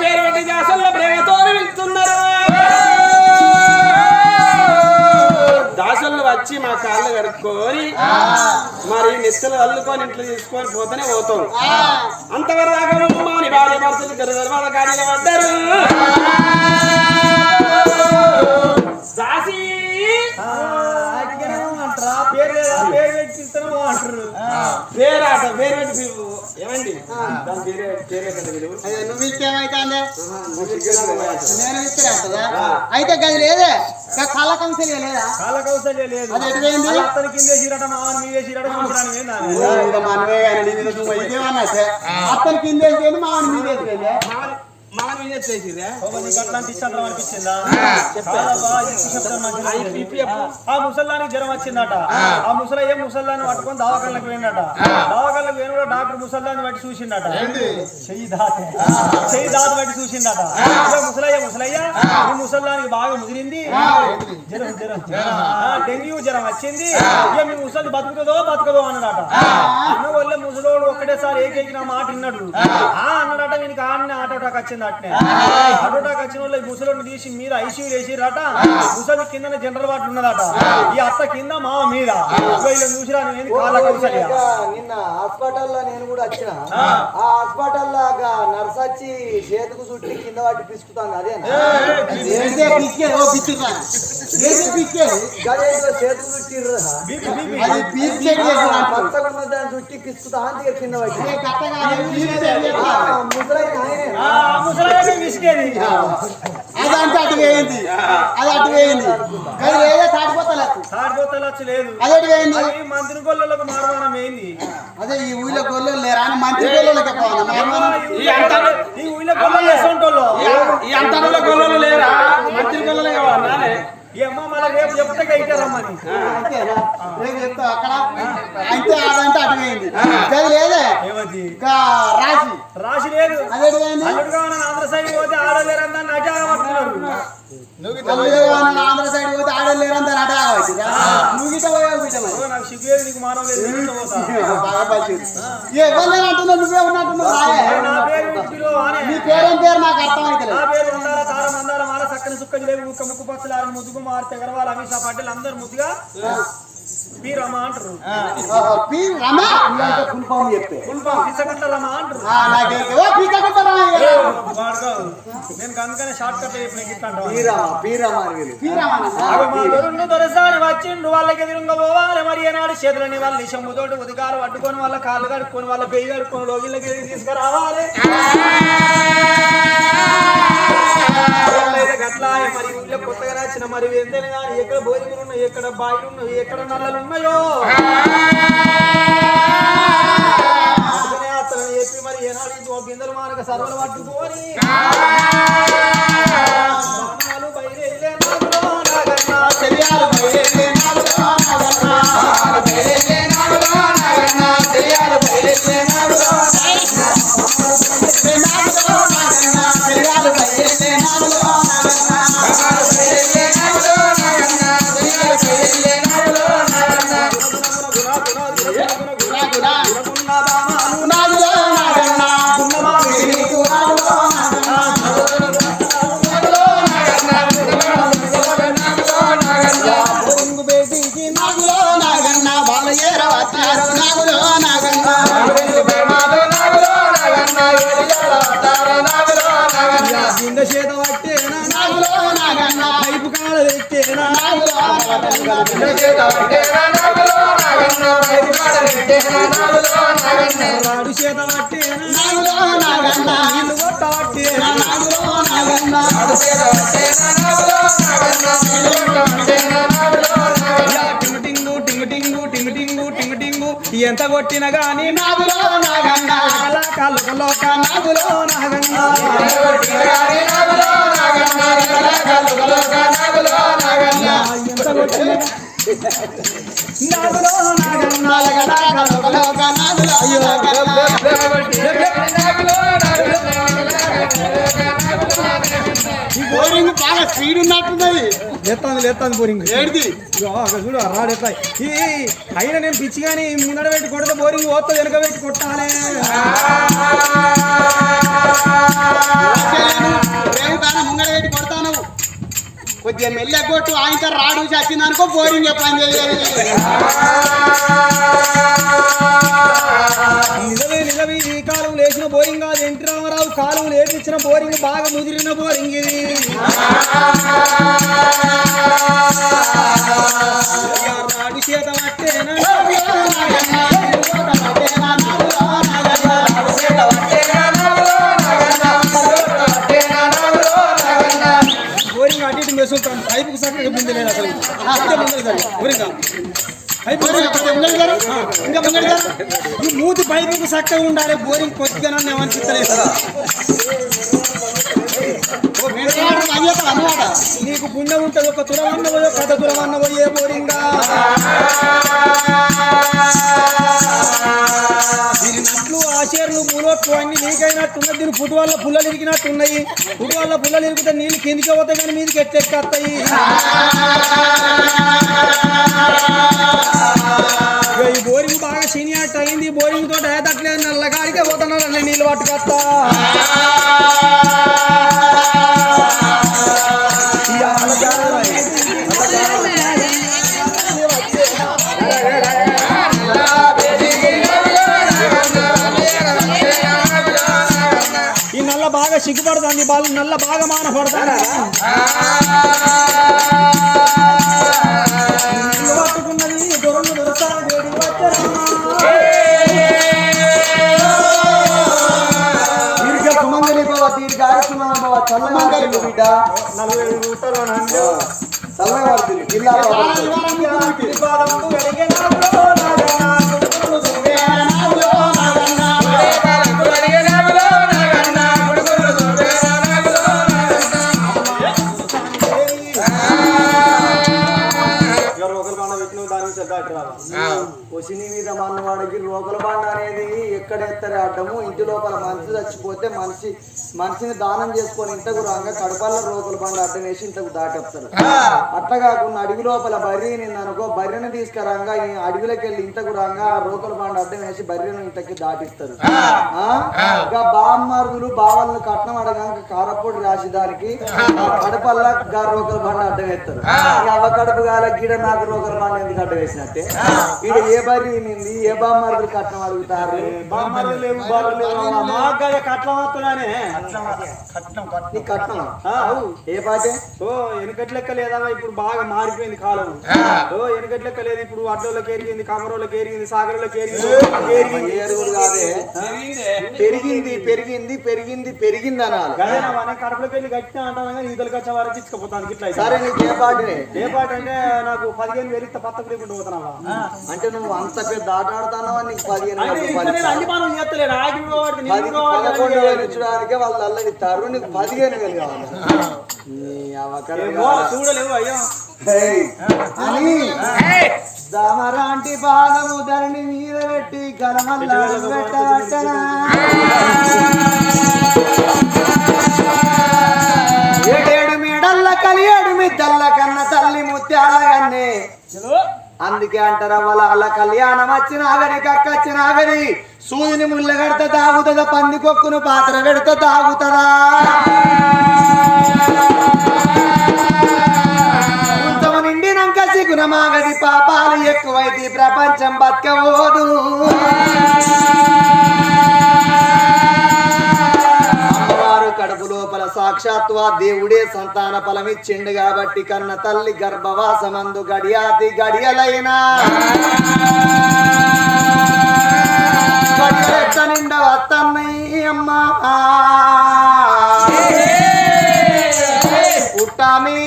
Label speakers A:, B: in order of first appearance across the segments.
A: పేరు పెట్టి దాసల్లో ప్రేమతో వెళ్తున్నారు. దాసళ్ళు వచ్చి మా కాళ్ళు కడుక్కొని మరి నెత్తలు అల్లుకొని ఇంట్లో తీసుకొని పోతేనే పోతాం. అంతవరకు మాని భార్య భర్తలు గర్భ గాడిలో పడ్డారు. దాసి పేరాట పేరు పెట్టి ఏమండి
B: నువ్వు ఇచ్చేమైతే నేను ఇస్తే అయితే గది లేదే కాళ్ళ కౌశల్య లేదా?
C: కాళ్ళ కౌశల్య లేదు. అతని కిందే చీరట మామని మీదే చీరట
B: మనమే అతని కిందే మామని మీదే
C: ఆ ముసల్లానికి జ్వరం వచ్చిందట. ఆ ముసలయ్య ముసల్లాన్ని పట్టుకొని దవాఖానలకు పోయిందట. దవాఖానలకు పోయిన కూడా డాక్టర్ ముసల్లాన్ని బట్టి చూసిందట. చెయ్యి దాత బట్టి చూసిందట. ముసలయ్య ఈ ముసల్లానికి బాగా ముదిరింది, జ్వరం డెంగ్యూ జ్వరం వచ్చింది, ఇక మీ ముసలి బతుకదో అన్నాడట. అన్న వల్ల ముసలోడు ఒక్కటేసారి ఏకైకిన మాట విన్నాడు. అన్నాడట వీనికి ఆట వచ్చింది. అట్నే అటోటాకి వచ్చిన వాళ్ళు ముసలోడిని తీసి మీద ఐసీయూ వేసిరట. ముసలి కింద జనరల్ వాటర్ ఉన్నదట. ఈ అత్త కింద మామ మీద చూసిరా.
B: నిన్న హాస్పిటల్లో నేను కూడా వచ్చిన. ఆ హాస్పిటల్లో నర్స్ వచ్చి చేతుకు చుట్టి కింద వాటి పిసుకుతాను. అదే చేతుకు చుట్టిర్రు పచ్చకున్న దాన్ని చుట్టి పిసుకుతా అంతే కింద వాటి అదంటే అటు వేయింది. అది అటు వేయింది. కానీ లేదా తాడిపోతలచ్చు లేదు. అదటి వేయింది.
C: మంత్రి గొల్లలకు మారవాణం వేయింది.
B: అదే ఈ ఊళ్ళో గొల్లలు లేరా అని మంత్రి గొల్లలకి
C: ఈ ఊళ్ళో గొల్లలు వేసుకుంటోళ్ళు
A: ఈ అంతలో గొల్లలు లేరా? మంత్రి గొల్లలే కావాలి.
C: ఏమ్మా మళ్ళీ రేపు చెప్తే గైతారమ్మని
B: రేపు చెప్తా అక్కడ అయితే అదంటే అటు వేయింది. అది లేదే
C: రాశి లేదు. అల్లుడుగా ఆంధ్ర సైడ్ పోతే ఆడలేరని అటే పడుతున్నారు.
B: ఆంధ్ర సైడ్ పోతే ఆడలేరంతా అటే
C: నాకు సిగ్గేది నీకు మానవ
B: అంటున్నావు. నువ్వే ఉన్నట్టున్నావు.
C: నా పేరు
B: నీ పేరేం పేరు నాకు అర్థమైతే.
C: నా పేరు ఉండాల తార మందాల మాల చక్కని సుక్క జిలేబి ముక్క ముక్కు పచ్చలారు ముద్దుకు మారు తెగరవాళ్ళు అమిషా పటేల్ అందరు ముద్దుగా పి రమ అంటారు. నేను అందుకనే షార్ట్ కట్ దొరసారి వచ్చిండు. వాళ్ళకి ఎదురుగా పోవాలి. మరి ఏనాడు చేతులని వాళ్ళ నిశమ్ముతోటి ఉదికాలు పట్టుకొని వాళ్ళ కాళ్ళు కడుక్కొని వాళ్ళ పెయ్యి కడుక్కొని లోగిళ్ళకి తీసుకురావాలి. గట్లా మరి ఊళ్ళో కొత్తగా రాసిన మరి ఎంతైనా కానీ ఎక్కడ బోరింగులు ఉన్నాయి, ఎక్కడ బాయిలు ఉన్నాయి, ఎక్కడ నల్లలు ఉన్నాయో అతను చెప్పి మరి ఏనాడు బిందెలు మానక సర్వలు పట్టుకొని చేత పట్టేనా పైపు కాడ పెట్టేనా రాడు చేత పట్టేనా నీళ్ళు కొట్ట పట్టేనా టింగు టింగు టింగు టింగు టింగు టింగు టింగు ఎంత కొట్టినా గాని నాగులో నాగన్నా కాళ్ళలో నాగులో నాగన్నా ఎంత కొట్టినా నాగులో బోరింగ్ బాగా స్పీడ్ ఉన్నట్టున్నది. లేస్తాను బోరింగ్ ఏడిది చూడు రాడు ఎట్లా ఈ అయినా నేను పిచ్చి కానీ ముందర పెట్టి కొడితే బోరింగ్ పోతుంది, వెనక పెట్టి కొట్టాలి.
D: కొద్దిగా మెల్లె కొట్టు ఆయన రాడు చచ్చిందనుకో బోరింగ్ పని చేయాలి.
C: నిజమే ఈ కాలం లేచిన బోరింగ్ కాదు, ఎన్టీ రామారావు కాలం లేపించిన బోరింగ్, బాగా ముదిరిన బోరింగ్ ఇది. రాడు చేత పట్టేనా బోరింగ్ అటు ఇటు మెసులుతాను, పైపుకు సక్కగా బిందెలేదు అసలు. ఈ మూతి పైపుకు చక్కగా ఉండాలి, బోరింగ్ కొద్దిగా ఏమనిపిస్తలేదు. నీకు పుణ్యం ఉంటుంది, ఒక తులవన్న పోయో 10 తులవన్న పోయే బోరింగా. దీని నట్లు ఆశేర్లు మూలొట్లు అన్ని నీకైనట్టున్నది. దీని పుట్టు వల్ల పుల్లలు ఇరిగినట్టున్నాయి. పుట్టు వల్ల పుల్లలు ఇరిగితే నీళ్ళు కిందికి పోతాయి కానీ మీదికి ఎట్టెక్కొస్తాయి. ఈ బోరింగ్ బాగా సీనియర్ అయింది. బోరింగ్ తోటి తట్టలేదు, నల్లగాడికే పోతున్నారు అన్నీ నీళ్ళు పట్టుకొస్తా. ఈ నల్ల బాగా సిగ్గుపడుతుంది, వాళ్ళు నల్ల బాగా మానపడతారు. పట్టుకున్నది దొరలు దొరసాలు
B: బిడ్డ 45 రూపాయలు జిల్లా కొసిని మీద మన్నవాడికి రోకల బండ అనేది ఎక్కడెత్తరే అడ్డము. ఇంటి లోపల మనిషి చచ్చిపోతే మనిషిని దానం చేసుకొని ఇంతకు రాగా కడపల్లో రోకల బండ అడ్డం వేసి ఇంతకు దాటెప్తారు. అట్లా కాకుండా అడవి లోపల బర్రీ నిందనుకో, బర్రెని తీసుకురాగా ఈ అడవిలోకి వెళ్ళి ఇంతకు రాగా రోకల బండ అడ్డం వేసి బర్రెను ఇంతకి దాటిస్తారు. ఇంకా బామ్మరుదులు బావలను కట్నం అడగాక కారపొడి రాసి దానికి కడపల్లా రోకల బండ అడ్డం వేస్తారు. అవ్వ కడుపు కాల గీడ నాకు రోకల బండ ఎందుకు అడ్డం వేసినట్టే. ఇది ఏ బర్రీ నింది ఏ బామ్మరుదులు కట్నం అడుగుతారు. కట్నం ఏ పాటే
C: వెనకటి లెక్క లేదా, ఇప్పుడు బాగా మారిపోయింది కాలం. వెనకటి లెక్క లేదు, ఇప్పుడు అడ్డోళ్ళకి ఎరిగింది, కమరోళ్ళకి ఎరిగింది, సాగరోళ్ళకి ఎరుగుడు
B: కాదే పెరిగింది పెరిగింది పెరిగింది పెరిగింది అనాలి.
C: కడపలోకి వెళ్ళి గట్టిన అంటాను కానీ ఈతలకి వచ్చే వారికి ఇచ్చుకుపోతాను ఇట్లా.
B: సరే నీకు ఏ పాటే?
C: ఏ పాట అంటే నాకు 15 వేలు ఇస్తే పత్త కూడా పోతున్నావా
B: అంటే నువ్వు అంత పెద్ద ఆట ఆడుతున్నావా? నీకు 15 ఇచ్చడానికే వాళ్ళు అల్లగిస్తారు, నీకు 15 వేలు కావాలి.
C: చూడలేవు అయ్యో
B: అని దామరాంటి బాధము ధరణి మీద పెట్టి గలమల్ల పెట్టబట్టనా. ఏడేడు మేడల్ల కలియేడు మిద్దల్ల కన్న తల్లి ముత్యాల కన్నే. అందుకే అంటారా వాళ్ళ కళ్యాణం వచ్చిన ఆగడి కక్కచ్చిన ఆగడి సూదిని ముళ్ళ కడితే తాగుతుందా, పంది కొక్కును పాత్ర పెడితే తాగుతుందా. ఉత్తమ నిండినాక సిగుణమాగది పాపాలు ఎక్కువైతే ప్రపంచం బతకబోదు. అమ్మవారు కడుపు లోపల సాక్షాత్తు ఆ దేవుడే సంతాన ఫలమిచ్చిండు కాబట్టి కన్న తల్లి గర్భవాసమందు గడియాతి గడియలైనా గడియలెట్ట నిండా వత్తన్నయ్య అమ్మా. పుట్టమీ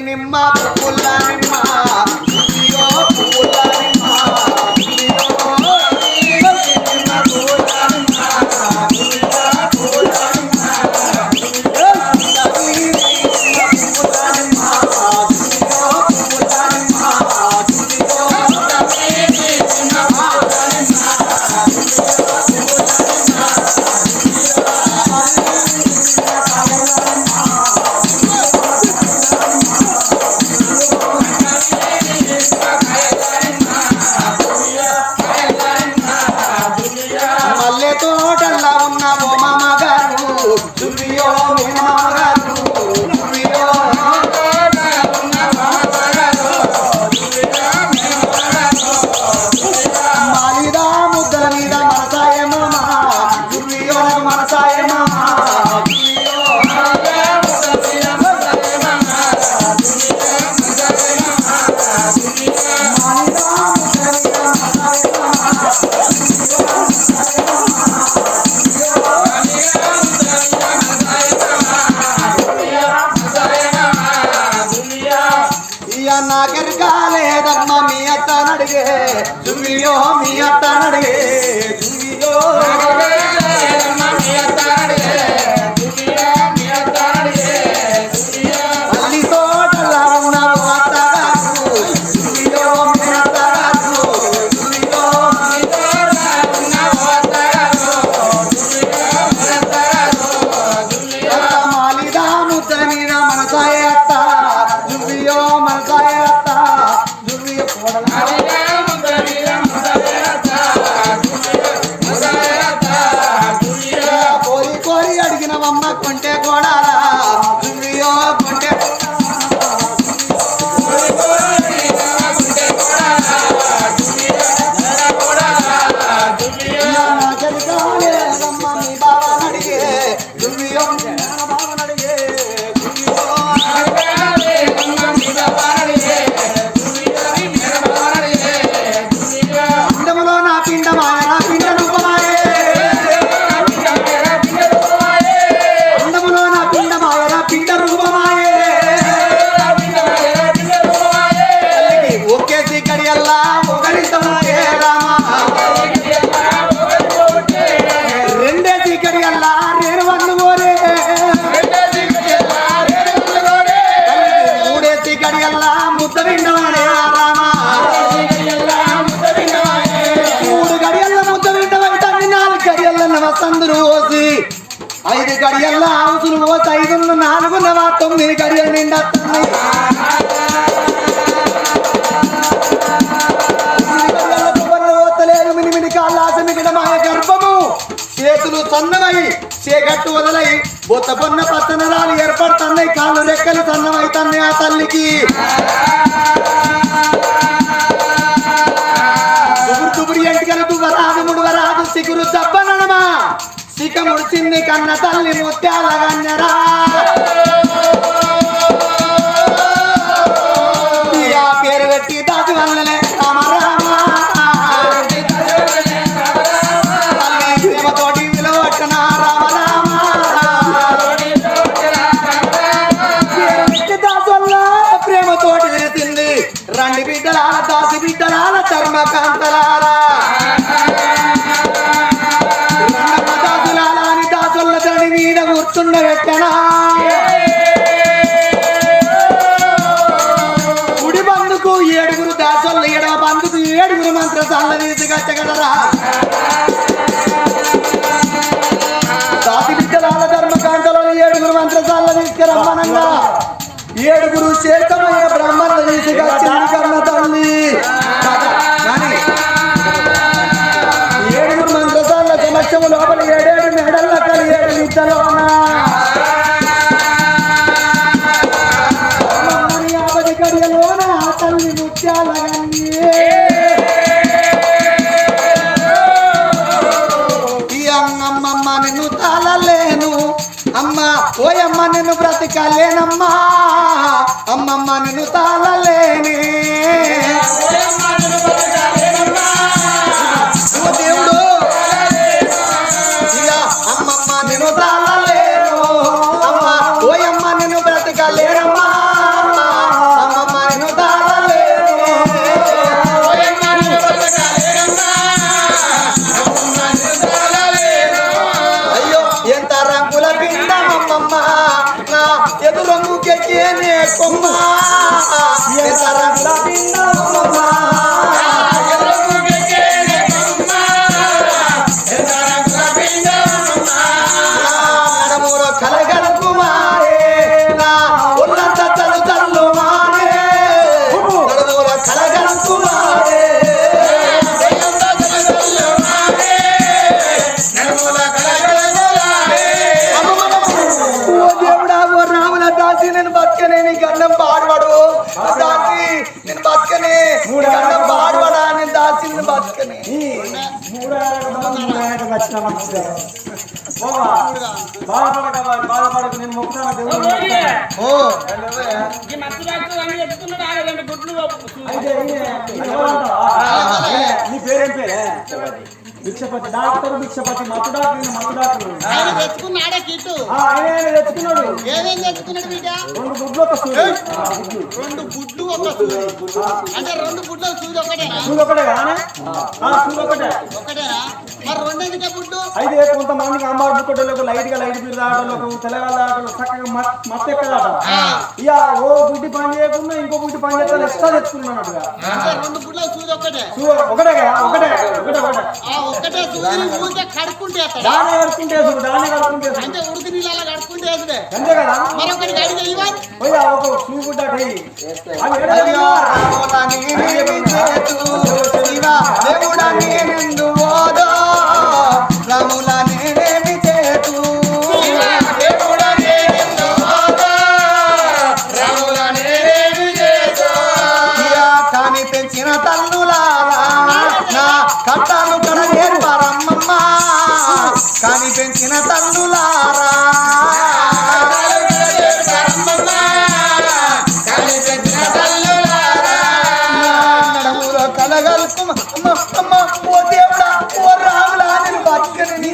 B: నిమ్మ పుల్ల నిమ్మ పుల్ల నిమ్మ దువ్వియో మీ అత్తనడిగే దువ్వియో అల్లి తోటలా ఉన్నావు అత్తగారు దువ్వియో మీ అత్తగారు దువ్వియో మాలిదా ముద్ద మీద మనసాయ అత్త దువ్వియో మనసాయ అత్త దువ్వియో కోరి కోరి అడిగినవమ్మ కొంటే కోడాలా దువ్వియో కొంటే మీ బావ అడిగే దువ్వియో బావనడిగే పిండములో నా పిండమాయ నా పిండ రూపమాయే పిండములో నా పిండమాయ నా పిండ రూపమాయే ఒకేసి కడియల్లా ఒకరింతమాయే రామా రెండేసి కడియల్లా రేరు వన్ను ఓరే మూడేసి కడియల్లా ముద్ద విండమాడే రామా మూడు గడియల్ల ముద్ద విండమంటే 4 గడియల్ల నవసందులు పోసి 5 గడియల్ల ఆవుసులు పోసి 5 4 9 గడియలు నిండుతున్నాయి మినిమిడి కాళ్ళాసమిగిన మా గర్భము చేతులు సన్నమై చేగట్టు వదలై బొత్త పొన్న పచ్చనరాలు ఏర్పడుతున్నాయి కాళ్ళు రెక్కలు సన్నమైతున్నాయి ఆ తల్లికి దుబురి ఎంటికలు దువ్వరాదు ముడువరాదు సిగురు దబ్బనడమా సిక ముడిచింది కన్న తల్లి ముత్యాల గన్నెరా పేరు పెట్టి దాచి వల్లనే రామ రామ ప్రేమతోటి విలువట్టన రామ రామ దాసల్ల ప్రేమతోటి విరిసింది రండి బిడ్డలాల దాసి బిడ్డలాల చర్మకాంతలారా దాసులాల అని దాసుల తండ్రి మీద కూర్చుండబెట్టనా కుడి బందుకు 7 దాసోళ్ళు ఎడమ బందుకు 7 మంత్రసాల తీసుకొచ్చగలరా దాసి బిడ్డలాల ధర్మకాంతలో 7 మంత్రసాల తీసుకురమ్మనంగా 7 చేతమయ్య బ్రహ్మను తీసుకొచ్చింది కన్న తల్లి 7 మంత్రసాల సమక్షము లోపల 7 మెడల్ల కలి 7 నిద్దలోనా గడియలోన ఆ తల్లి ముత్యాల అమ్మమ్మ నిన్ను తాళలేను అమ్మ ఓయమ్మ నిన్ను బ్రతికలేనమ్మా అమ్మమ్మ నిన్ను తాళలేని దేవుడు అమ్మమ్మ నిన్ను తాళలేను అమ్మ ఓయమ్మ నిన్ను బ్రతికలేనమ్మా అమ్మమ్మ నిన్ను తాళలేను అయ్యో ఎంత రంగుల పిండమమ్మమ్మ నా ఎదురంగు కెక్కేనే కొమ్మ ఎంత రంగుల పిండమమ్మమ్మ నడమూలో కలగల కుమారే నా ఉన్నత తల్లు తల్లు మారే నడమూలో కలగల కుమారే దేవుడా ఓ రాముల దాసి నేను బతకనే నీ గండం పాడవాడు దాసి నేను బతకనే గండం పాడవాడా నేను దాసి నేను బతకనే
C: బాధపడకు నేను మొక్కుతాను
B: ఓ
C: నీ పేరేం పేరే భిక్షపతి డాక్టర్ భిక్షపతి మత్తు డాక్టర్
D: ఆయన తెచ్చుకున్నాడా కిట్టు
C: ఆయన తెచ్చుకున్నాడు.
D: ఏమేం తెచ్చుకున్నాడు బిడ్డ
C: 2 గుడ్లు ఒక సూది.
D: 2 గుడ్లు ఒక సూది అంటే 2 గుడ్ల సూది ఒకటేనా
C: సూది ఒకటే కానీ సూది ఒకటేనా
D: మరి 2 ఎందుకే గుడ్లు
C: అయితే కొంతమందికి అమ్మాడు బుక్కటోళ్ళకు లైట్ బీర్ తాగటోళ్ళకు తెల్లవాళ్ళు తాగటోళ్ళకు చక్కగా మత్తు ఎక్కదాట. ఇక ఓ గుడ్డి పని చేయకుండా ఇంకో గుడ్డి పని చేస్తే ఎక్స్ట్రా తెచ్చుకున్నానట్టుగా.
D: అంటే 2 గుడ్ల సూది ఒకటే
C: ఒకటే కదా ఒకటే
D: సూది ఊరికే కడుక్కుంటే
C: దాన్ని కడుక్కుంటే
D: అంటే ఉడికి నీళ్ళ కడుక్కుంటే
C: అంతే కదా.
D: మరొకటి కడిగే ఇవ్వాలి
C: పోయి ఒక సూ గుడ్డ
B: పెంచిన తల్లులారా నా కట్టాలు కడలేరు పరమ్మమ్మ కాని పెంచిన తల్లులారా నడుములో కలగలుకు ఓ దేవుడా ఓ రాములా నేను బతికని నీ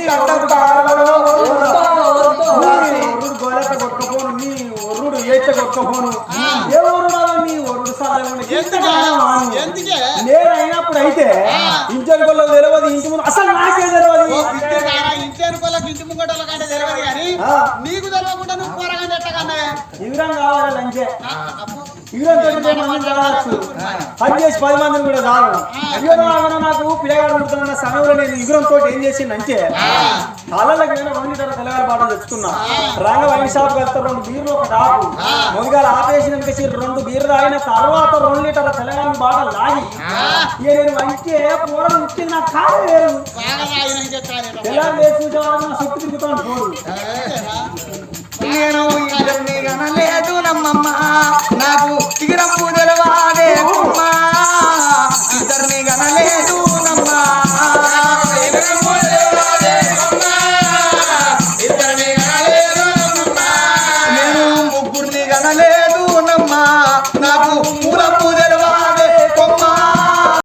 C: గోలెట్ట కొట్టుకోను నీ ఒర్రుడు ఏట కొట్టుకోను ఏ ఒరుడా నీ ఒరుడు
D: ఎందుకే
C: నేను అయినప్పుడు అయితే ఇంటి కొల్ల తెలియదు ఇంటి ముందు అసలు నాకే తెలియదు
D: ఇంటి అనుకోలేక ఇంటి ముంగటోళ్ళ కంటే తెలియదు కానీ నీకు తెలియకుండా నువ్వు పోరగానే ఎట్టకన్నా
C: ఇవరం కావాలి లంచే ఇవరంతో కావచ్చు పని చేసి 10 మందిని కూడా కాదు. ఇవరం నాకు పిల్లగాడు ఉంటున్న సమయంలో నేను ఇవరంతో ఏం చేసిందంటే కాళ్ళకి నేను 2 లీటర్ల తెల్లగాల బాటలు తెచ్చుకున్నా. రంగ వైన్ షాప్ వెళ్తే 2 బీర్లు ఒక డాకు మొదగాల ఆపేసిన 2 బీర్లు తాగిన తర్వాత 2 లీటర్ల తెల్లగాల బాటలు లాగి ఇక నేను వంటే పూరం ముట్టింది నాకు కాదు లేదు తెల్లారి వేసి చూసేవాళ్ళు నా చుట్టూ తిరుగుతాను పోదు.
B: నేను ఇద్దరిని కనలేదు నమ్మమ్మ